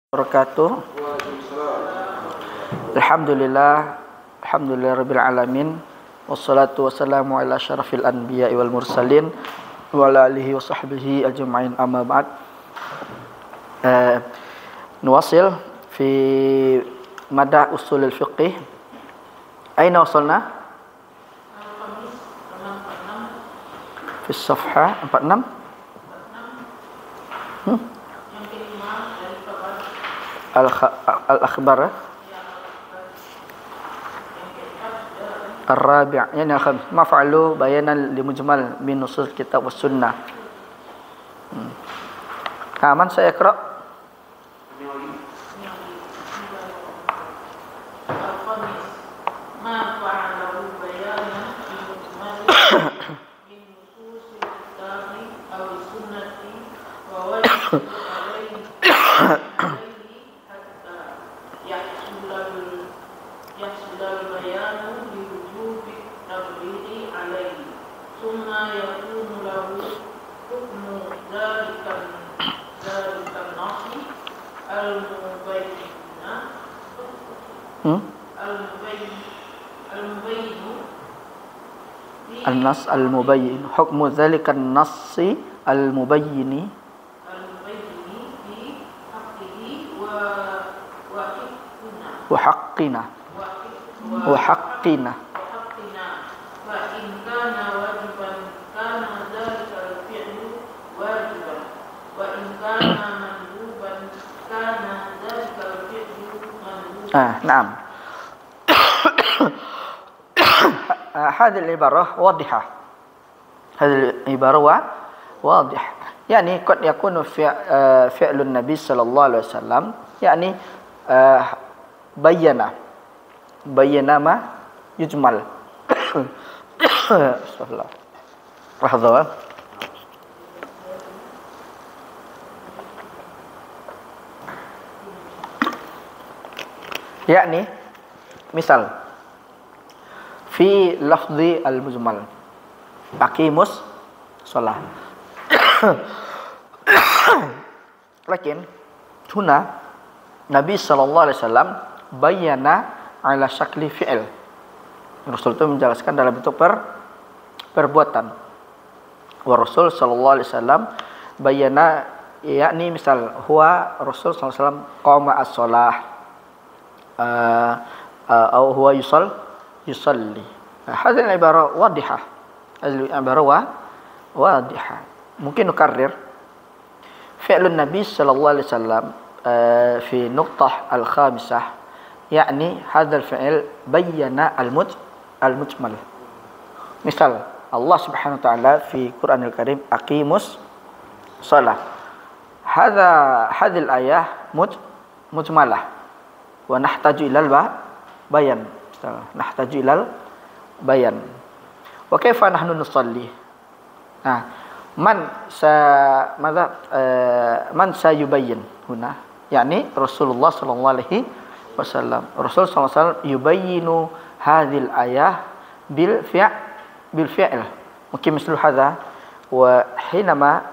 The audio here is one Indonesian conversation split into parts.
Wabarakatuh. Alhamdulillah rabbil alamin. Wassalatu wassalamu ala syarafil anbiya'i wal mursalin wa ala alihi wa sahbihi ajma'in, amma ba'd. Nuwasil fi madah usulul fiqh. Aina wasalna? Fi safha 46. Al-akhbar Ar-rabi' yani maf'alu bayanan li mujmal min nusus kitab was sunnah. Man saya iqra. An-nas al-mubayyin hukmu dzalika an-nassi al-mubayyini wa haqqina fa in kana wajiban kana dzalika al-fi'lu wajiban wa in kana manduban kana dzalika al-fi'lu manduban. Na'am. هذه العبارة واضحة. هذه العبارة واضحة. يعني قد يكون فعل النبي صلى الله عليه وسلم يعني بين ما يجمل. استغفر الله. لحظة. يعني misal fi lafzi al-mujmal aqimus shalah. Lakin huna Nabi sallallahu alaihi wasallam bayyana ala syakli fi'il. Rasul itu menjelaskan dalam bentuk perbuatan. Wa Rasul sallallahu alaihi wasallam bayyana, yakni misal huwa Rasul sallallahu alaihi wasallam qama as-shalah atau huwa yusalli. Hadhihi al-ibara wadihah. Hadhihi al-ibara wadihah. Mungkin nukarrir fi'lun Nabi sallallahu alaihi wasallam fi nuqtah al-khamisah, yakni hadzal fi'l bayyana al-mujmal. Misal Allah Subhanahu wa ta'ala fi Qur'anil Karim aqimus shalah. Hadhihi al-ayah mujmalah wa nahtaju ilal bayan. Nahtaju ilal bayan. Wa kaifa nahnu nusalli? Man sayubayyin huna, yakni Rasulullah sallallahu alaihi wasallam. Rasul sallallahu alaihi wasallam yubayyinu hadhil ayah bil fi'l. Mungkin misal hadha wa hinama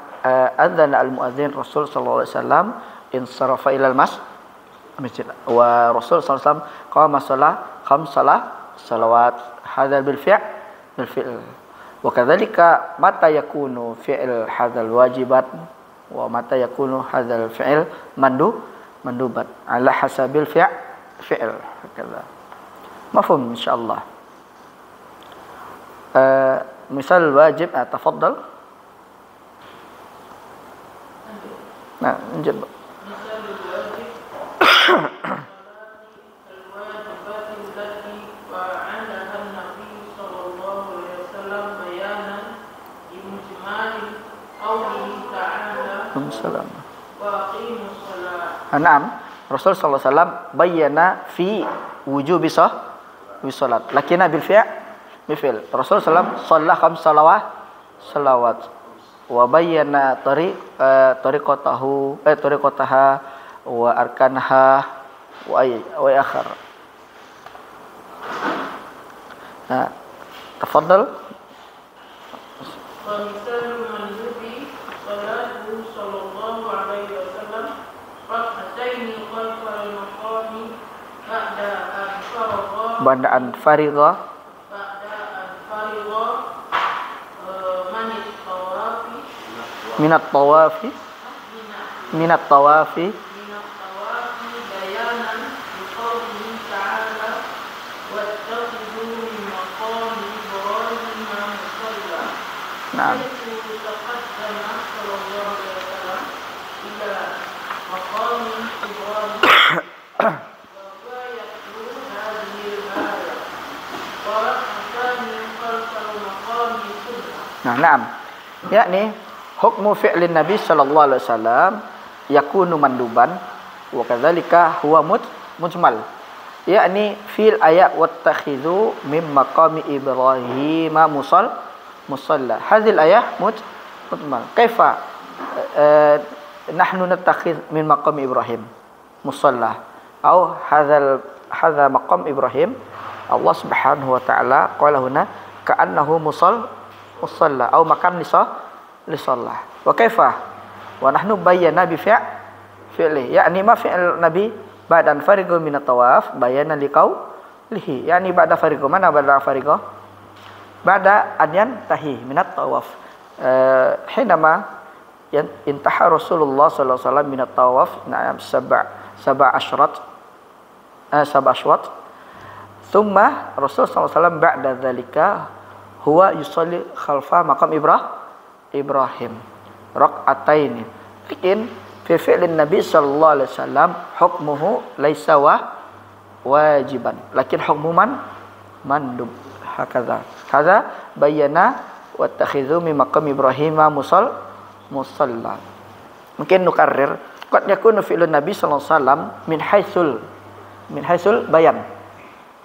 adzana al muadzin Rasul sallallahu alaihi wasallam insarafa ila al masjid wa Rasul sallallahu alaihi wasallam qama khams salawat. Hadha bil fi'l. Wa kadzalika mata yakunu fi'l hadzal wajibat wa mata yakunu hadzal fi'l mandubat ala hasabil fi'l hakadha. Mafhum insyaallah. Misal wajib, tafaddal. Lanjut. Naam, Rasul sallallahu alaihi wasallam bayyana fi wujubi salat. Lakinna bil fi'l. Rasul sallallahu shalla khams salawat wa bayyana tariqataha wa arkanaha wa akhar. Tafaddal. صلاته صلى الله عليه وسلم ركعتين ba'da an farigha minat tawafi bayanan liqaulihi ta'ala wattakhidhu min maqami Ibrahim musalla. Naam. Taqaddama sallallahu alaihi wasallam ila maqami Ibrahim wa huwa yatlu hadhihi al-ayah wa akani khalfa maqami sunnah. Naam. Yakni hukmu fi'lin Nabi sallallahu alaihi wasallam yakunu manduban wa kadzalika huwa mujmal. Yakni fil ayat wattakhidhu min maqami Ibrahim musalla. Hadhil ayat mujmal. Kaifa nahnu nattakhidh min maqami Ibrahim musalla? Atau hadha maqam Ibrahim Allah Subhanahu wa ta'ala qala huna ka'annahu musalla atau makan lisallah. Wa kaifa wa nahnu bayyana bi fi'li, yakni ma fi'l nabi ba'da an fariqu min at-tawaf bayanan liqaulihi, yakni ba'da fariqu, mana ba'da fariqu? Ba'da an yantahi min at-tawaf, hinama intaha Rasulullah sallallahu alaihi wasallam min at-tawaf na'am sab'a ashrat thumma Rasul sallallahu alaihi wasallam ba'da dzalika huwa yusalli khalfa maqam Ibrahim rak'ataini. Lakin fi fi'lin Nabi sallallahu alaihi wasallam hukmuhu laisa wajiban, lakin hukmu mandub. Hadza bayyana wattakhidhu min maqam Ibrahim musalla. Mungkin nukarrir qad yakunu fi'lun Nabi sallallahu alaihi wasallam min haitsul bayan.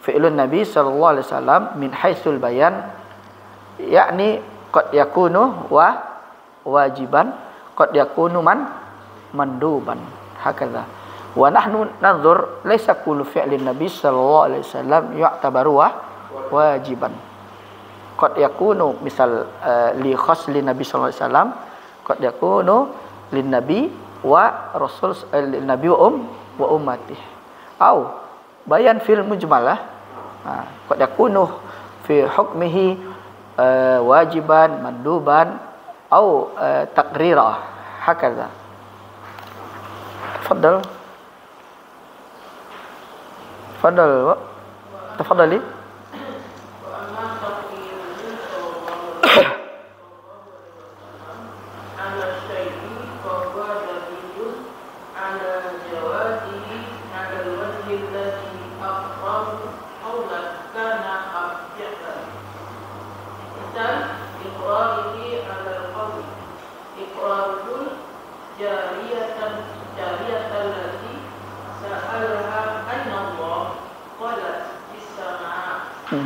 Fi'lun Nabi sallallahu alaihi wasallam min haitsul bayan, yakni qad yakunu wajiban, qad yakunu manduban. Hakadha. Wa nahnu nanzur laisa kullu fi'lin Nabi sallallahu alaihi wasallam yu'tabaru wajiban. Qad yakunu misal li khasli Nabi sallallahu alaihi wasallam, qad yakunu lin Nabi wa Rasul lin Nabi wa ummatihi. Au bayan fil mujmalah. Qad yakunu fi hukmihi wajiban, manduban, atau taqrirah. Hakadha. Tafadhali.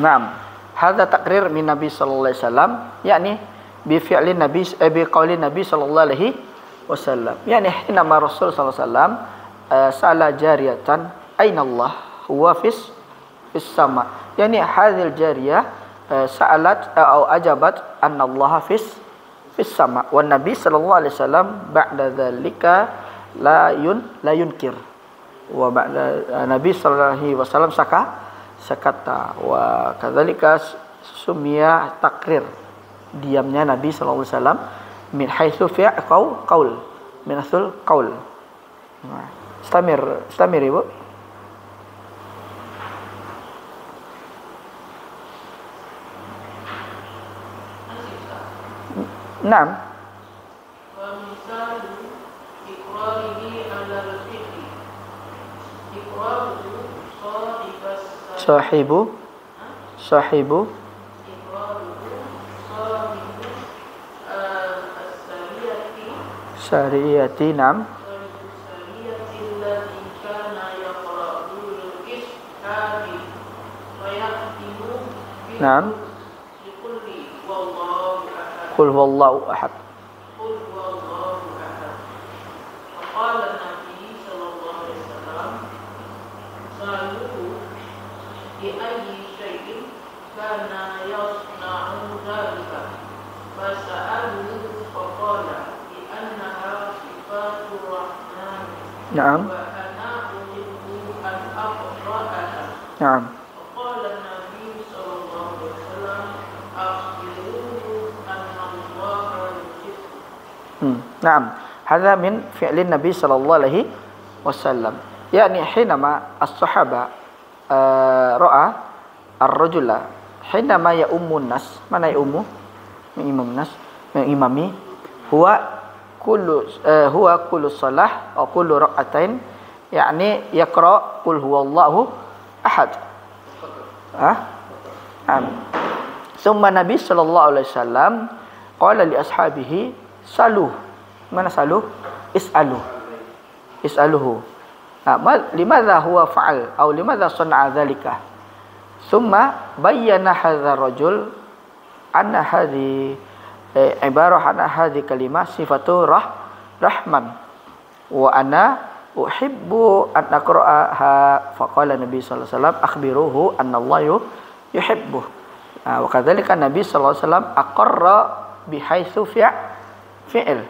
Naam. Hadza taqrir min Nabi sallallahu alaihi wasallam, yakni bi fi'lin Nabi bi qaulin Nabi sallallahu alaihi wasallam. Yani hina ma Rasul sallallahu alaihi wasallam sala jariyatan aina Allah huwa fis sama. Yani hadhil jariyah sa'alat atau ajabat anna Allah fis sama. Wa Nabi sallallahu alaihi wasallam ba'da dzalika la yunkir. Wa ba'da Nabi sallallahu alaihi wasallam sakata wa kadzalika sumia takrir, diamnya Nabi sallallahu alaihi wasallam min haitsu fi qaul min haitsul qaul. Istamir Ibu. Naam. Wa misalu iqrarihi ala al-fiqh. Iqraru sahibu sariyati. Nam. Nam. Qul huwallahu ahad. Naam. Naam. Naam, hadza min fi'lin Nabi sallallahu alaihi wasallam. Yani hinama as-sahaba ra'a ar-rajula hinama ya'ummun nas. Mana ya'ummu? Mengimam nas, mengimami. Huwa kullu salah atau kullu rak'atain, yani yaqra qul huwallahu ahad. Summa Nabi sallallahu alaihi wasallam qala li ashabihi saluh. Mana saluh? Is'aluhu. Limadha huwa fa'al atau limadha sana'a dzalika? Summa bayyana hadzal rajul anna hadhi ibarah anna hadhi kalimah sifatu rahman wa ana uhibbu an aqra'aha, faqala Nabi sallallahu alaihi wasallam akhbiruhu anna Allah yuhibbu. Wa kadzalika Nabi sallallahu alaihi wasallam aqarra bihaitsu fi'il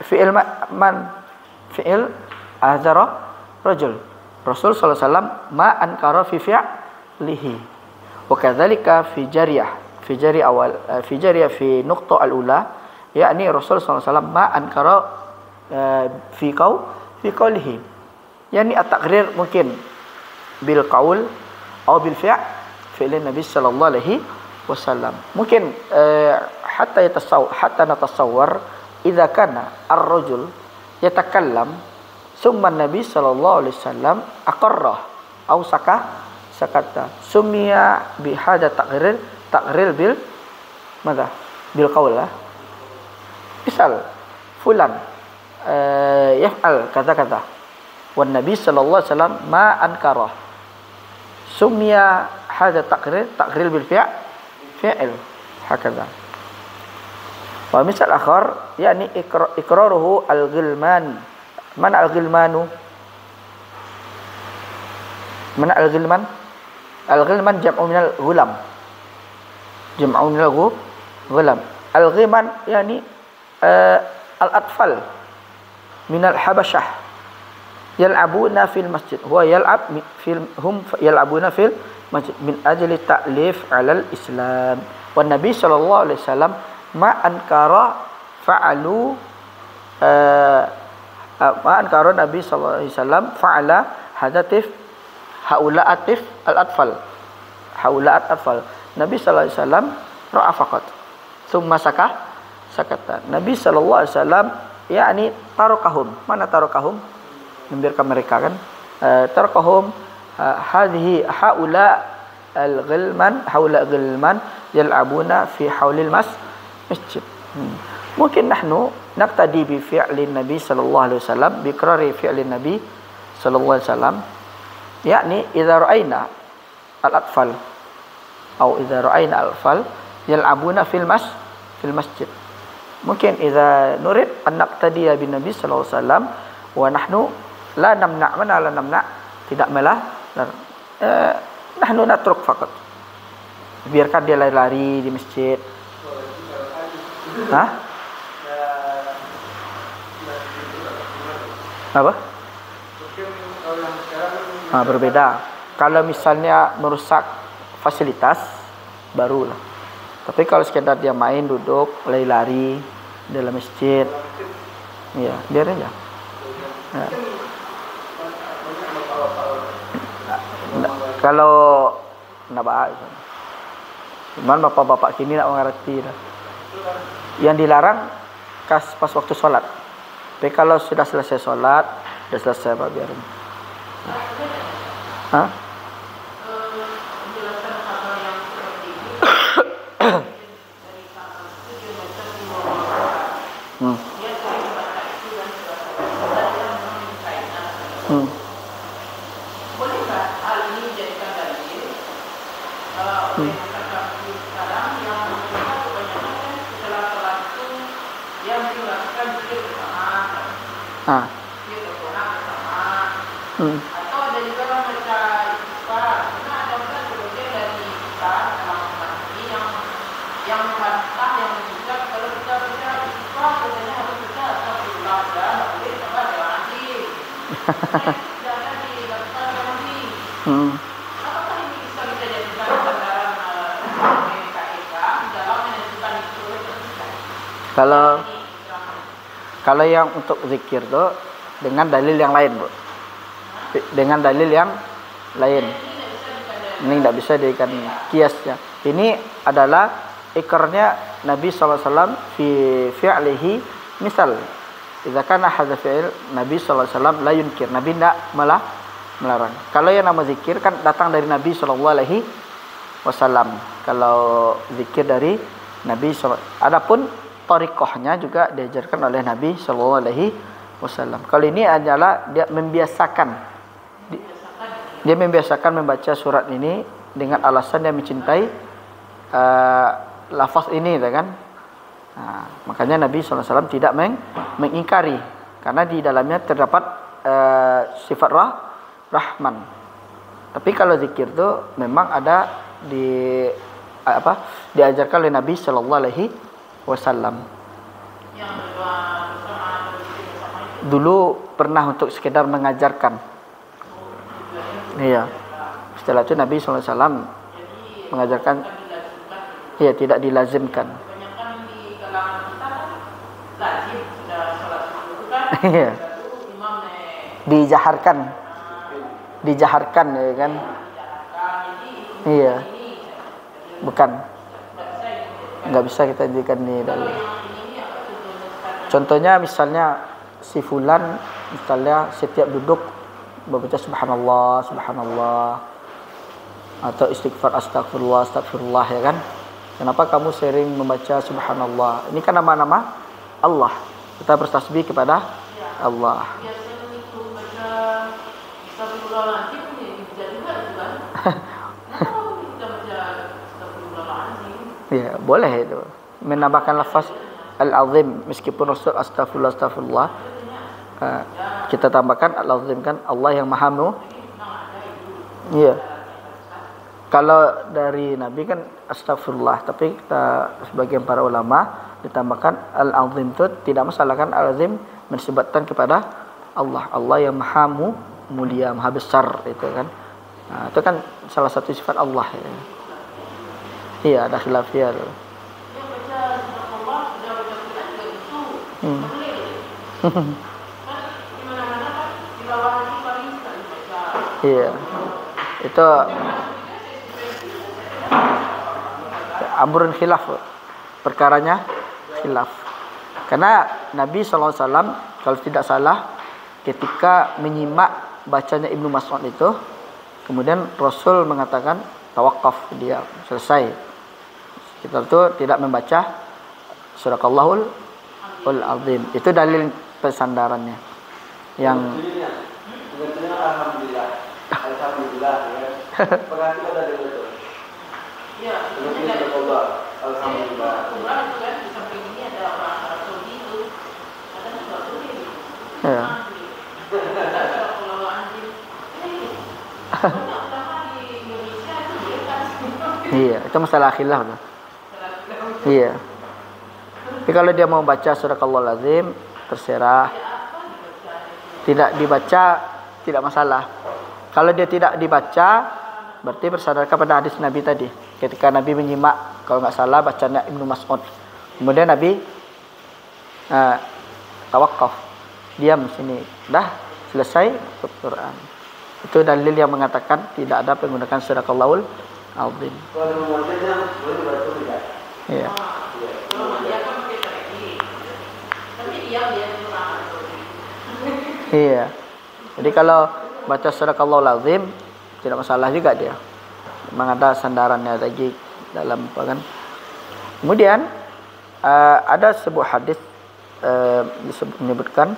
fi'il azara rajul. Rasul sallallahu alaihi wasallam ma ankara fi fi'lihi. Wa kadzalika fi jariyah fi nuqta al-ula, yakni Rasul sallallahu alaihi wasallam ma ankara fi qawlihi. Yani at-taqrir mungkin bil qaul atau bil fi'l Nabi sallallahu alaihi wasallam. Mungkin hatta natasawwar idza kana ar-rajul yatakallam summa Nabi sallallahu alaihi wasallam aqarra au sakata sumia bi hada taqrir bil qaul. Misal fulan yaf'al kata wan Nabi sallallahu alaihi wasallam ma ankara sumia hada taqrir bil fi'l hakadha. Wa misal akhar yani iqraruhu al-ghilman. Mana al-ghilmanu? Mana al-ghilman? Al-ghilman jam'u minal ghulam. Jam'u minal ghulam. Al-ghilman yani al-atfal minal habasyah yal'abuna fil masjid. Huwa yal'abuna fil masjid min ajli ta'lif 'alal Islam. Wan Nabi sallallahu alaihi wasallam ma ankara fa'alu ma ankara Nabi sallallahu alaihi wasallam fa'ala hadatif haula'atif al-atfal. Nabi sallallahu alaihi wasallam ra'a faqat thumma sakata. Nabi sallallahu alaihi wasallam yakni tarakahum. Mana tarakahum? Membiarkan mereka kan. Tarakahum hadhihi haula al-ghilman yal'abuna fi haulil masjid. Mungkin nahnu naqtadi bi fi'lin Nabi sallallahu alaihi wasallam bi iqrari fi'lin Nabi sallallahu alaihi wasallam, yakni idza ra'ayna al-atfal atau idza ra'ayna al-atfal yal'abuna fil masjid. Mungkin idza nurid an naqtadi bi Nabi sallallahu alaihi wasallam wa nahnu la namna tidak melah nahnu natruk faqat. Biarkan dia lari-lari di masjid. Apa? Berbeda. Kalau misalnya merusak fasilitas, barulah. Tapi kalau sekedar dia main, duduk, lari-lari dalam masjid, ya biar aja. Ya. Kalau nabah, cuman bapak-bapak kini nak mengerti dah. Yang dilarang pas waktu sholat. Tapi kalau sudah selesai sholat, sudah selesai Pak biarin. Menjelaskan hal yang seperti ini dari sahabat itu dia baca di bawah. Dia sering baca itu dan sudah meminta. Boleh nggak hal ini dijadikan dalil? Sekarang yang kebanyakan setelah sholat itu dia melakukan zikir bersama, zikir bersama. Atau ada juga yang baca istighfar. Karena ada juga sebagian dari kita dalam umat ini yang membantah, yang mengucap kalau kita baca istighfar katanya harus baca astagfirullah, dan nggak boleh coba mandi. Karena itu tidak ada dilakukan mandi. Apakah ini bisa kita jadikan sandaran KEK dalam menentukan itu? Kalau yang untuk zikir tuh dengan dalil yang lain, Bu. Dengan dalil yang lain. Ini tidak bisa dijadikan kiasnya. Ini adalah ikrarnya Nabi SAW fi fi'lihi. Misal, idza kana hadza fi'il Nabi SAW la yunkir. Nabi tidak melarang. Kalau yang nama zikir kan datang dari Nabi SAW. Kalau zikir dari Nabi SAW. Adapun thariqahnya juga diajarkan oleh Nabi SAW. Kalau ini adalah dia membiasakan. Dia membiasakan membaca surat ini dengan alasan dia mencintai lafaz ini, kan? Nah, makanya Nabi SAW tidak mengingkari karena di dalamnya terdapat sifat rahman. Tapi kalau zikir itu memang ada diajarkan oleh Nabi SAW. Dulu pernah untuk sekedar mengajarkan. Iya. Setelah itu Nabi SAW mengajarkan, iya, tidak dilazimkan. Iya. Dijaharkan, ya kan? Iya. Bukan. Nggak bisa kita jadikan ini dalam. Contohnya misalnya si fulan, misalnya setiap duduk membaca subhanallah, subhanallah, atau istighfar astagfirullah, ya kan? Kenapa kamu sering membaca subhanallah? Ini kan nama-nama Allah. Kita bertasbih kepada Allah. Ya, boleh itu. Menambahkan lafaz al-azim meskipun Rasul astagfirullah. Kita tambahkan al-azim, kan Allah yang maha iya. Kalau dari Nabi kan astagfirullah, tapi kita sebagian para ulama ditambahkan al-azim itu tidak masalah, kan al-azim mensibatkan kepada Allah yang maha mulia, maha besar, itu kan. Nah, itu kan salah satu sifat Allah, ya. Iya, ada khilafiyah. Iya, itu amrun khilaf, perkaranya khilaf. Karena Nabi SAW kalau tidak salah ketika menyimak bacanya Ibnu Mas'ud itu, kemudian Rasul mengatakan tawakaf, dia selesai. Kita itu tidak membaca Surahul Azim. Itu dalil pesandarannya. Yang alhamdulillah, ya. Berarti ada betul. Iya, alhamdulillah. Umrah itu kan di samping ini ada orang Arab Saudi itu. Ada sesuatu ini. Ya. Iya, itu masalah khilaf. Iya. Tapi kalau dia mau baca surah Azim, terserah. Tidak dibaca tidak masalah. Kalau dia tidak dibaca, berarti bersandarkan pada hadis Nabi tadi. Ketika Nabi menyimak, kalau nggak salah bacanya Ibnu Mas'ud. Kemudian Nabi tawakaf, diam sini, dah selesai Quran. Itu dalil yang mengatakan tidak ada menggunakan Surahul Azim. Iya. Iya. Jadi kalau baca Surahul Azim tidak masalah juga dia. Memang ada sandarannya lagi dalam apa kan. Kemudian ada sebuah hadis menyebutkan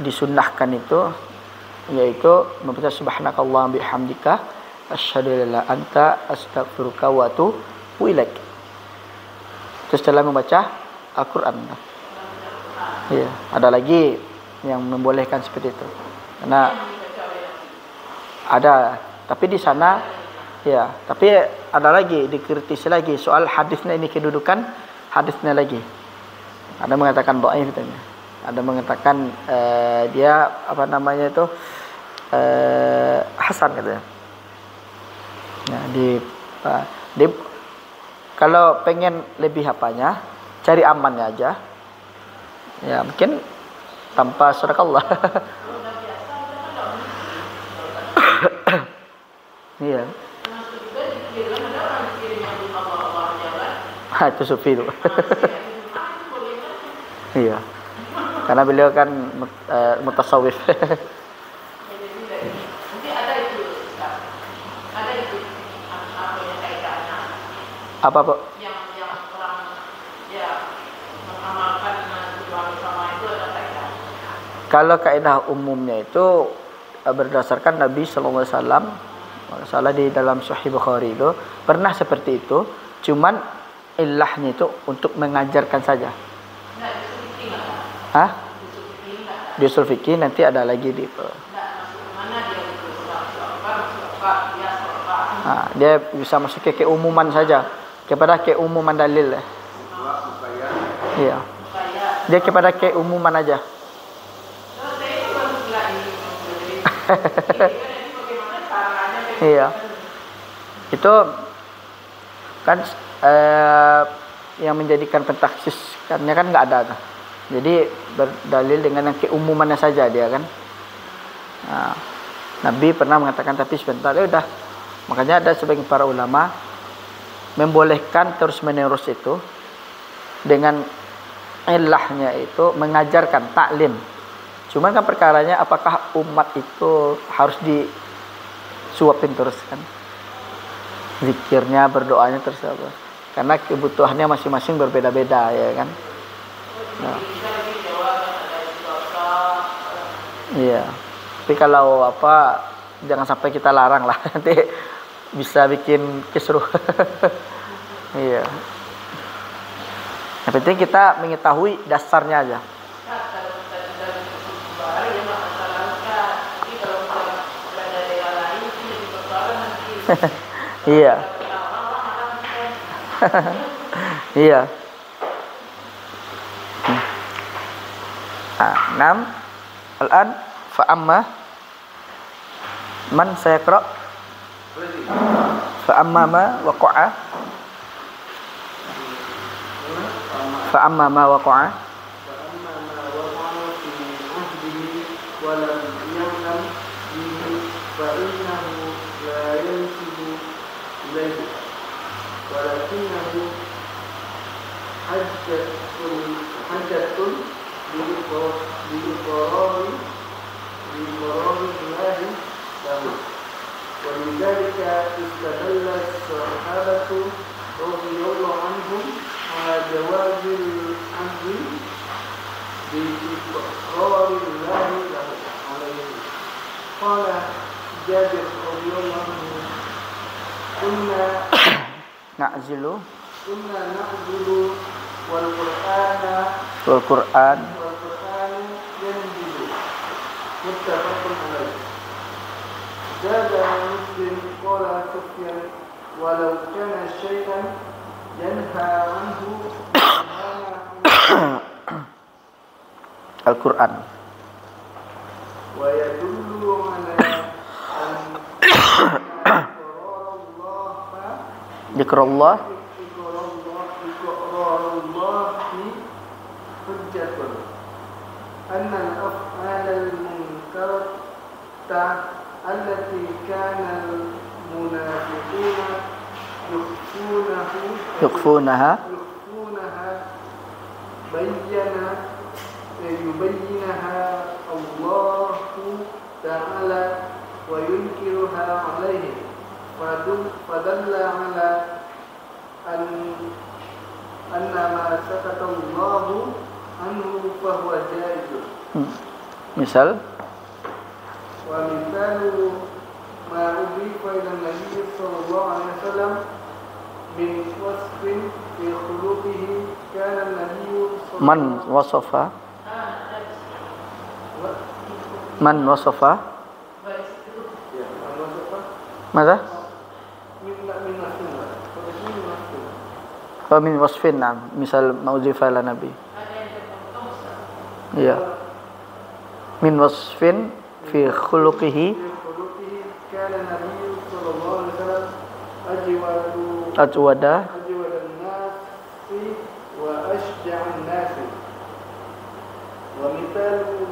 disunnahkan itu, yaitu membaca subhanakallah bihamdika asyhadu an la ilaha illa anta astaghfiruka wa atubu ilaik. Itu setelah membaca Al-Qur'an. Iya, ada lagi yang membolehkan seperti itu. Karena ada, tapi di sana ya, tapi ada lagi dikritisi lagi soal hadisnya ini, kedudukan hadisnya lagi. Ada mengatakan dhaif katanya. Ada mengatakan dia apa namanya itu hasan katanya. Nah, di kalau pengen lebih apanya, cari amannya aja. Ya, mungkin tanpa sedekah. Iya. Itu sufi itu. Iya. Karena beliau kan mutasawwif. Apa, Pak? Yang orang ya mengamalkan bersama itu ada kaidah. Kalau kaidah umumnya itu berdasarkan Nabi sallallahu alaihi wasallam, salah di dalam Sahih Bukhari itu pernah seperti itu, cuman ilahnya itu untuk mengajarkan saja. Hah? Di usul fikih nanti ada lagi di dia bisa masuk ke keumuman saja, kepada keumuman dalil. Iya. Dia kepada keumuman aja. Iya. Itu kan yang menjadikan pentaksiskannya kan nggak ada. Jadi berdalil dengan yang keumumannya saja dia kan. Nah, Nabi pernah mengatakan tapi sebentar ya udah. Makanya ada sebagian para ulama membolehkan terus menerus itu dengan ilahnya itu mengajarkan taklim. Cuman kan perkaranya apakah umat itu harus disuapin terus kan? Zikirnya, berdoanya terus apa? Karena kebutuhannya masing-masing berbeda-beda ya kan. Nah. Iya. Tapi kalau apa jangan sampai kita larang lah, nanti bisa bikin kisruh. Iya. Yang penting kita mengetahui dasarnya aja. Iya. Iya. Nah, 6 al-an fa amma man sayaqra fa amma ma waqa'a fa amma ma waqa'a wa lam ya'lam bihi fa innahu la yansibu ilayhi walakinahu hajjatun biqarari Allahi lahu. ولذلك استدل الصحابة رضي الله عنهم على جواز العبد بإقرار الله له عليه. قال جابر رضي الله عنه كنا نعزل والقرآن ينزل متفق عليه. زاد مسلم قال سفيان ولو كان شيئا ينهى عنه القرآن ويدل على أن ذكر الله حجة أن الأفعال المنكرة التي كان المنافقون يخفونها يبينها الله تعالى وينكرها عليهم فدل على أن ما سكت الله عنه فهو جائز. مثال ومثال ما أضيف إلى النبي صلى الله عليه وسلم من وصف في خلقه كان النبي صلى الله عليه وسلم من وصف ماذا؟ من وصف نعم مثال ما أضيف إلى النبي iya min wasfin fi khuluqihi kana nabiy sallallahu alaihi wasallam ajwada an-nas wa ashja'an nas wa mithalu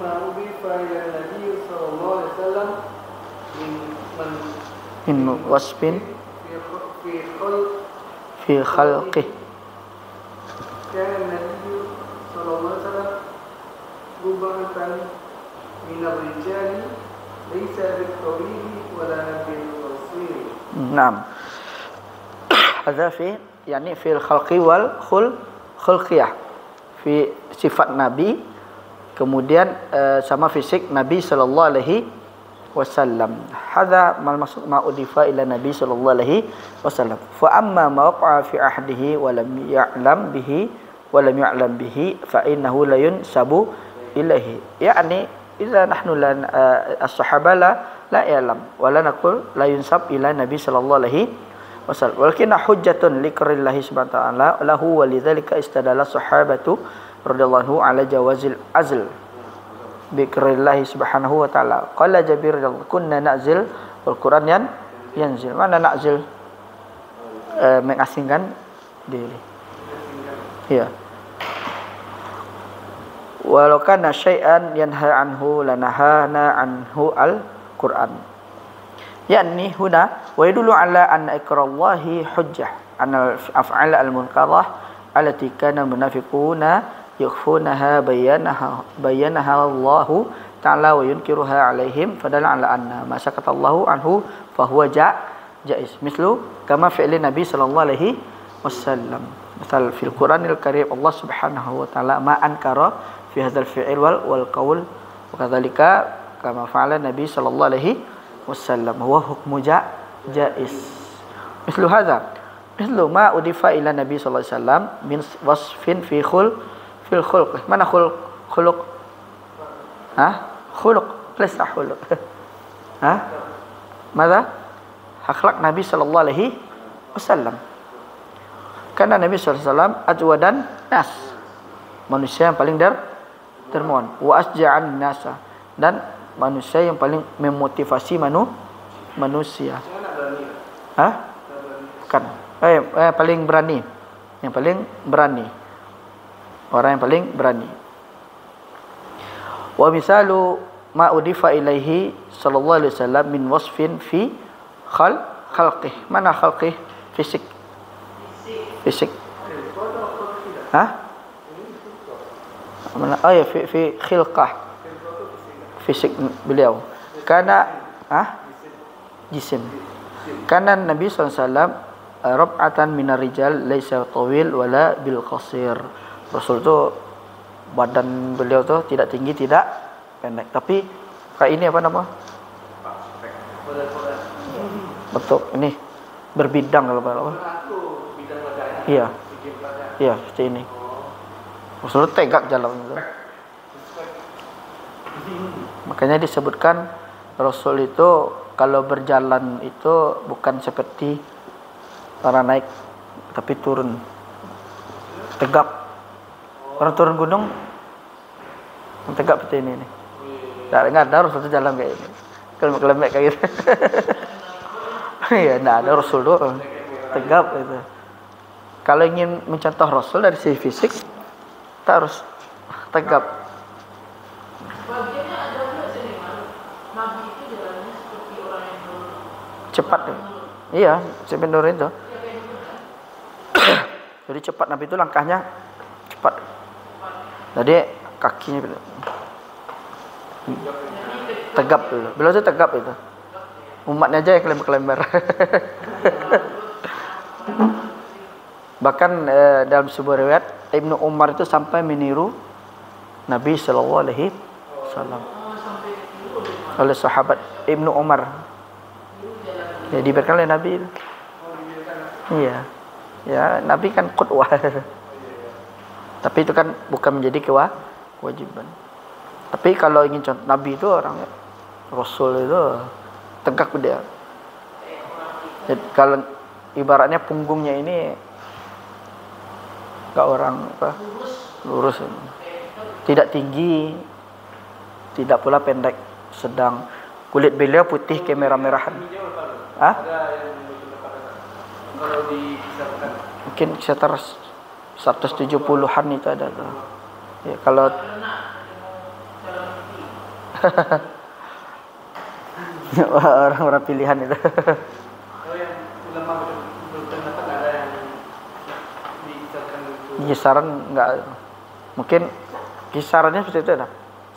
min wasfin fi khalqih. كان النبي صلى الله عليه وسلم ربما من الرجال ليس بالطبيب ولا بالبصير. نعم. هذا في يعني في الخلق والخلقية في sifat Nabi, kemudian sama fisik Nabi sallallahu alaihi wasallam. Hadza mal maksud ma udifa ila Nabi sallallahu alaihi wasallam. Fa amma ma waqa'a fi ahdihi wa lam ya'lam bihi fa innahu la yunsabu ilaihi. Yani idza nahnu la as-sahaba la ya'lam wa la naqul la yunsab ila Nabi sallallahu alaihi wasallam. Walakinna hujjatun liqrillahi subhanahu wa ta'ala lahu wa lidzalika istadalla sahabatu radhiyallahu ala jawazil azl bikrillahi subhanahu wa ta'ala. Qala Jabir kunna na'zil wal Quran yanzil. Mana na'zil? Mengasingkan diri. Ya. Walau kana syai'an yanha anhu lanahana anhu al-Quran. Yani huna wa yadullu ala anna ikrallahi hujjah anna al-af'al al-munkarah allati kana munafiquna yukhfunaha bayyanaha Allah ta'ala wa yunkiruha alaihim fadalla ala anna ma sakatallahu anhu fa huwa jaiz mislu kama fi'li Nabi sallallahu alaihi wasallam. Misal fil Qur'anil Karim Allah Subhanahu wa ta'ala ma ankara fi hadzal fi'il wal qaul wa kadzalika kama fa'ala Nabi sallallahu alaihi wasallam huwa hukmu jaiz. Mislu hadza mislu ma udifa ila Nabi sallallahu alaihi wasallam min wasfin fi fil khuluq. Mana khuluq? Khuluq, laysa khuluq. Mada? Akhlak Nabi sallallahu alaihi wasallam. Karena Nabi sallallahu alaihi wasallam ajwadan nas. Manusia yang paling dermawan. Wa asja'an nasa. Dan manusia yang paling memotivasi manusia. Bukan. Paling berani. Yang paling berani. Orang yang paling berani. Wa misalu ma udifa ilaihi sallallahu alaihi wasallam min wasfin fi khalqih. Mana khalqih? Fisik. Mana? Oh ya, fi khilqah. Fisik beliau. Karena jisim. Karena Nabi sallallahu alaihi wasallam rab'atan minar rijal laisa tawil wala bil qasir. Rasul tu badan beliau tu tidak tinggi tidak pendek, tapi kayak ini apa nama? Betul, ini berbidang kalau apa? Iya, seperti ini. Rasul tegak jalan itu. Makanya disebutkan Rasul itu kalau berjalan itu bukan seperti orang naik, tapi turun, tegap. Orang turun gunung tegak seperti ini nih. Enggak ada Rasul jalan kayak ini. Kelembek kayak gitu. Iya, enggak ada Rasul tuh tegap itu. Kalau ingin mencontoh Rasul dari sisi fisik, kita harus tegap. Bagiannya ada juga seniman. Nabi itu jalannya seperti orang yang cepat. Iya, seperti nur itu. Jadi cepat Nabi itu langkahnya cepat. Jadi kakinya tegap dulu. Beliau itu tegap itu. Umatnya aja yang kelembar-kelembar. Bahkan dalam sebuah riwayat Ibnu Umar itu sampai meniru Nabi sallallahu alaihi wasallam. Oleh sahabat Ibnu Umar. Ya diberikan oleh Nabi. Iya. Ya, Nabi kan qudwah. Tapi itu kan bukan menjadi kewajiban. Tapi kalau ingin contoh Nabi itu orang Rasul itu tegak dia. Jadi kalau ibaratnya punggungnya ini enggak orang apa? Lurus. Tidak tinggi, tidak pula pendek, sedang. Kulit beliau putih kemerah-merahan. Mungkin sekitar 170-an itu ada tuh. Ya, kalau Orang-orang pilihan itu. Oh, yang ulama berpendapat ada yang diisarkan itu. Kisaran enggak, mungkin kisarannya seperti itu ada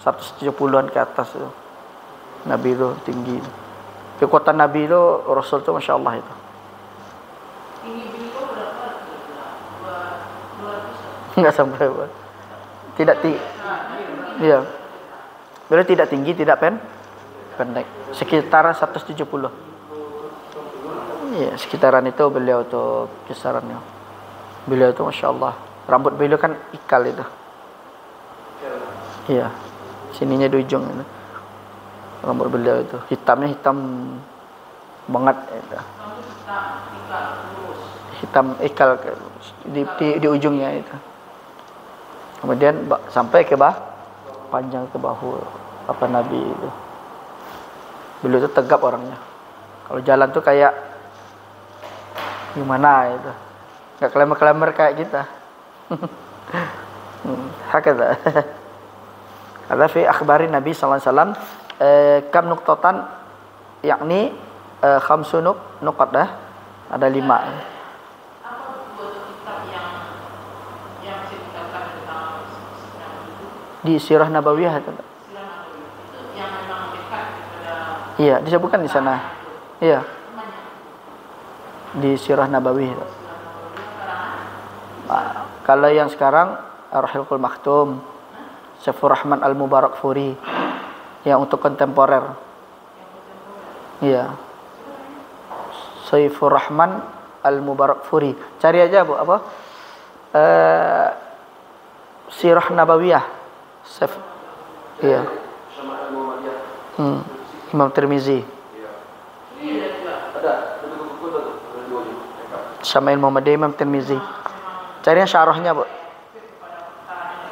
170-an ke atas itu. Nabi itu tinggi. Kekuatan Nabi itu, Rasul itu Masya Allah itu. Tinggi beliau berapa? 200. Enggak sampai. Tidak tinggi. Iya. Beliau tidak tinggi, tidak pendek. Sekitaran 170. Iya, sekitaran itu beliau tuh kisarannya. Beliau itu Masya Allah. Rambut beliau kan ikal itu. Iya. Sininya di ujung itu. Rambut beliau itu hitamnya hitam banget itu. Hitam ikal di ujungnya itu. Kemudian sampai ke panjang ke bahu apa Nabi itu. Beliau itu tegap orangnya. Kalau jalan tuh kayak gimana itu. Enggak klemer-klemer kayak kita. Hakada. Ada fi akhbari Nabi sallallahu alaihi wasallam kam nuqtatan yakni khamsu nuqadah, ada 5. Apa buku kitab yang ceritakan tentang Di Sirah Nabawiyah itu. Sirah Nabawi itu yang memang dekat kepada Iya, disebutkan di sana. Iya. Di Sirah Nabawi itu. Kalau yang sekarang Ar-Rahilul Maktum, Saifur Rahman Al-Mubarakfuri yang untuk kontemporer. Iya. Saifur Rahman Al-Mubarakfuri. Cari aja Bu, apa? Sirah Nabawiyah. Iya. Imam Tirmizi. Syama'il Muhammadiyah Imam Tirmizi. Cari yang syarahnya, Bu.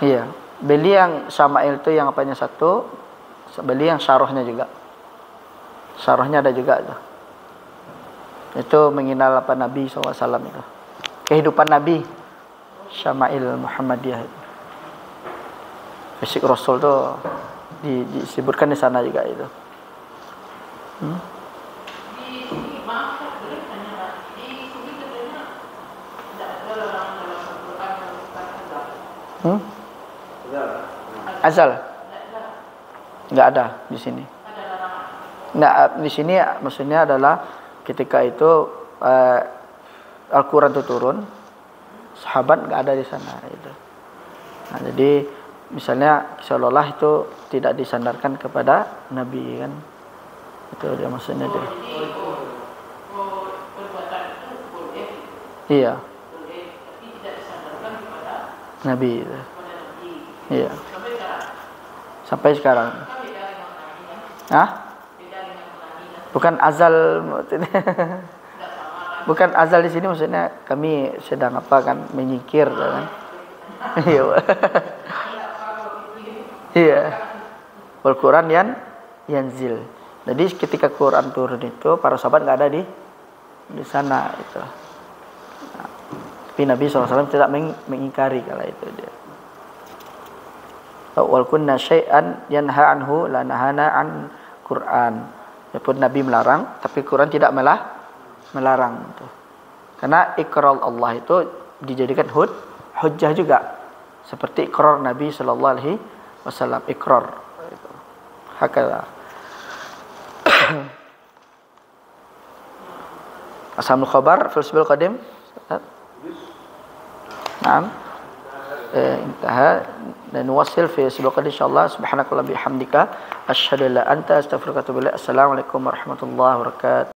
Iya. Beli yang Syama'il itu yang apanya satu, beli yang syarahnya juga. Syarahnya ada juga itu. Itu mengenal apa Nabi SAW itu. Kehidupan Nabi. Syama'il Muhammadiyah itu. Fisik Rasul itu disebutkan di sana juga itu. di sini maaf boleh tanya di sini sebenarnya tidak ada dalam Al-Quran yang tentang Azal. Enggak ada di sini. Nah, di sini maksudnya adalah ketika itu Al-Quran itu turun, sahabat enggak ada di sana itu. Nah, jadi misalnya seolah-olah itu tidak disandarkan kepada Nabi kan. Itu dia maksudnya dia. Perbuatan itu boleh, Iya, tapi tidak disandarkan kepada Nabi itu. Nabi. Iya, Sampai sekarang. sampai sekarang. Kan beda dengan Nabi kan? Hah? Beda dengan Nabi kan? Bukan azal maksudnya. Tidak sama kan? Bukan azal di sini maksudnya kami sedang apa kan menyingkir kan. Iya. Iya. Al-Quran yanzil. Jadi ketika Quran turun itu para sahabat enggak ada di sana itu. Nah, tapi Nabi SAW tidak mengingkari kala itu dia. Wal kunna syai'an yanha anhu la nahana an Quran. Walaupun Nabi melarang, tapi Quran tidak melarang itu. Karena ikrar Allah itu dijadikan hujjah juga. Seperti ikrar Nabi sallallahu alaihi wasallam, ikrar itu. Hakala. Asamul khabar fil sibil qadim. Naam. Intaha dan wasil fi sibil qadim insyaallah. Subhanakallah bihamdika asyhadu an la anta astaghfiruka wa atubu ilaik. Assalamualaikum warahmatullahi wabarakatuh.